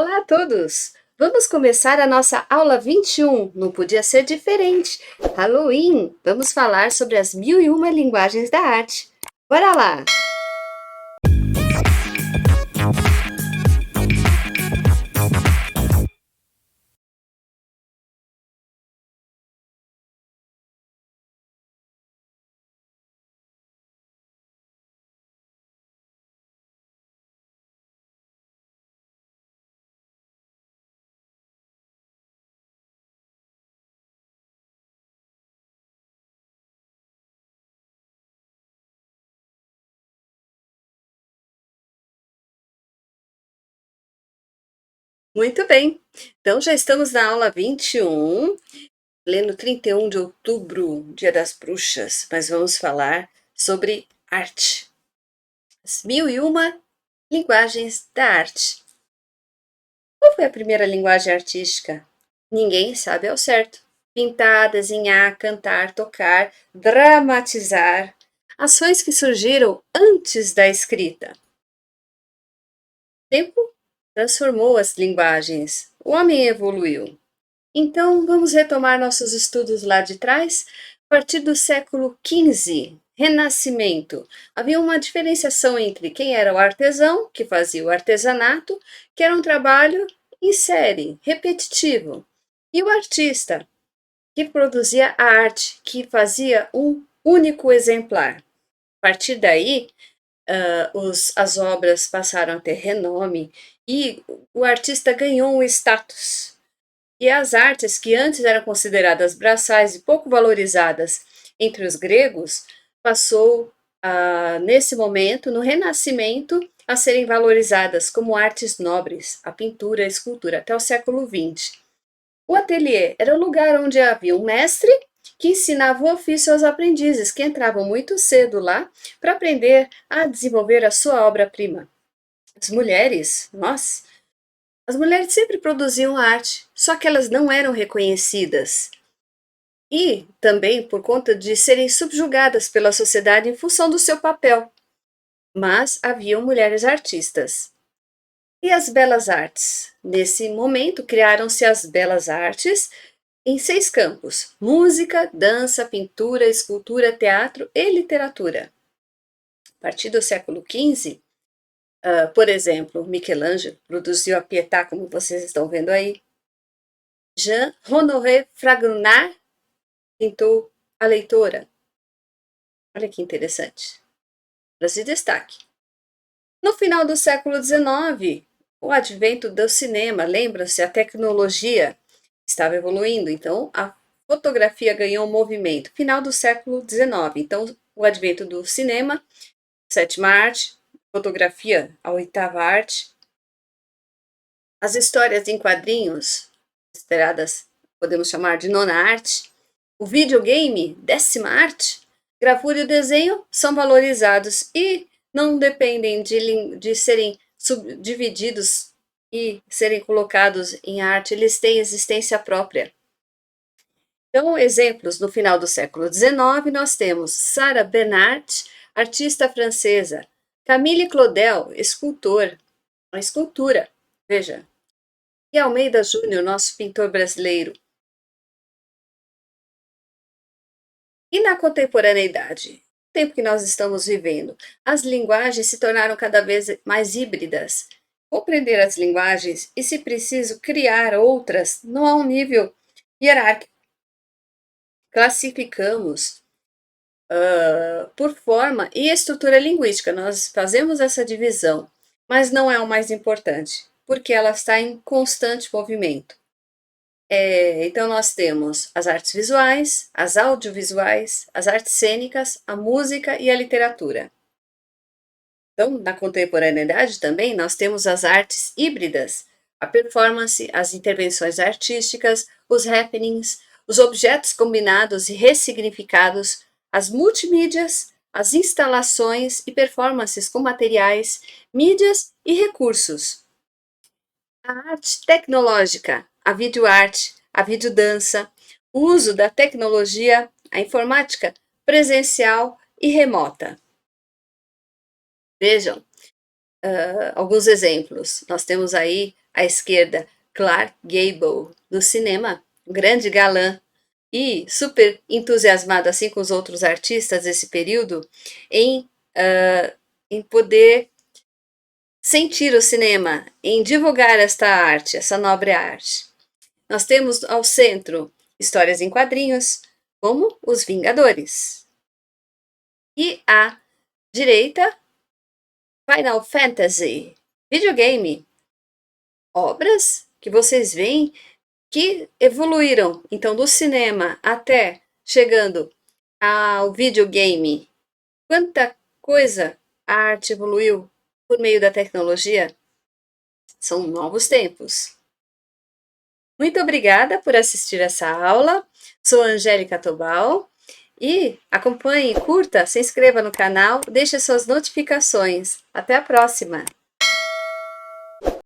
Olá a todos! Vamos começar a nossa aula 21. Não podia ser diferente. Halloween! Vamos falar sobre as 1001 linguagens da arte. Bora lá! Muito bem! Então já estamos na aula 21, pleno 31 de outubro, Dia das Bruxas, mas vamos falar sobre arte. As 1001 linguagens da arte. Qual foi a primeira linguagem artística? Ninguém sabe ao certo. Pintar, desenhar, cantar, tocar, dramatizar. Ações que surgiram antes da escrita. O tempo transformou as linguagens. O homem evoluiu. Então, vamos retomar nossos estudos lá de trás? A partir do século XV, Renascimento, havia uma diferenciação entre quem era o artesão, que fazia o artesanato, que era um trabalho em série, repetitivo, e o artista, que produzia a arte, que fazia um único exemplar. A partir daí, as obras passaram a ter renome e o artista ganhou um status. E as artes que antes eram consideradas braçais e pouco valorizadas entre os gregos, passou, nesse momento, no Renascimento, a serem valorizadas como artes nobres, a pintura, a escultura, até o século XX. O ateliê era o lugar onde havia um mestre que ensinava o ofício aos aprendizes, que entravam muito cedo lá para aprender a desenvolver a sua obra-prima. As mulheres, as mulheres sempre produziam arte, só que elas não eram reconhecidas. E também por conta de serem subjugadas pela sociedade em função do seu papel. Mas haviam mulheres artistas. E as belas artes? Nesse momento, criaram-se as belas artes em 6 campos: música, dança, pintura, escultura, teatro e literatura. A partir do século XV, por exemplo, Michelangelo produziu a Pietà, como vocês estão vendo aí. Jean-Honoré Fragonard pintou a Leitora. Olha que interessante. Para se destaque. No final do século XIX, o advento do cinema, lembra-se, a tecnologia estava evoluindo, então a fotografia ganhou movimento. Final do século XIX, então o advento do cinema, sétima arte, fotografia, a oitava arte. As histórias em quadrinhos, consideradas, podemos chamar de nona arte. O videogame, décima arte. Gravura e o desenho são valorizados e não dependem de serem subdivididos e serem colocados em arte, eles têm existência própria. Então, exemplos, no final do século XIX, nós temos Sarah Bernhardt, artista francesa, Camille Claudel, escultor, a escultura, veja, e Almeida Júnior, nosso pintor brasileiro. E na contemporaneidade, o tempo que nós estamos vivendo, as linguagens se tornaram cada vez mais híbridas. Compreender as linguagens e, se preciso, criar outras, não a um nível hierárquico. Classificamos por forma e estrutura linguística, nós fazemos essa divisão, mas não é o mais importante, porque ela está em constante movimento. Então, nós temos as artes visuais, as audiovisuais, as artes cênicas, a música e a literatura. Então, na contemporaneidade também, nós temos as artes híbridas, a performance, as intervenções artísticas, os happenings, os objetos combinados e ressignificados, as multimídias, as instalações e performances com materiais, mídias e recursos. A arte tecnológica, a videoarte, a videodança, o uso da tecnologia, a informática presencial e remota. Vejam, alguns exemplos. Nós temos aí à esquerda Clark Gable no cinema, um grande galã e super entusiasmado, assim com os outros artistas desse período, em, em poder sentir o cinema, em divulgar esta arte, essa nobre arte. Nós temos ao centro histórias em quadrinhos, como Os Vingadores. E à direita, Final Fantasy, videogame, obras que vocês veem que evoluíram, então, do cinema até chegando ao videogame. Quanta coisa a arte evoluiu por meio da tecnologia? São novos tempos. Muito obrigada por assistir essa aula. Sou Angélica Tobal e acompanhe, curta, se inscreva no canal, deixe suas notificações. Até a próxima!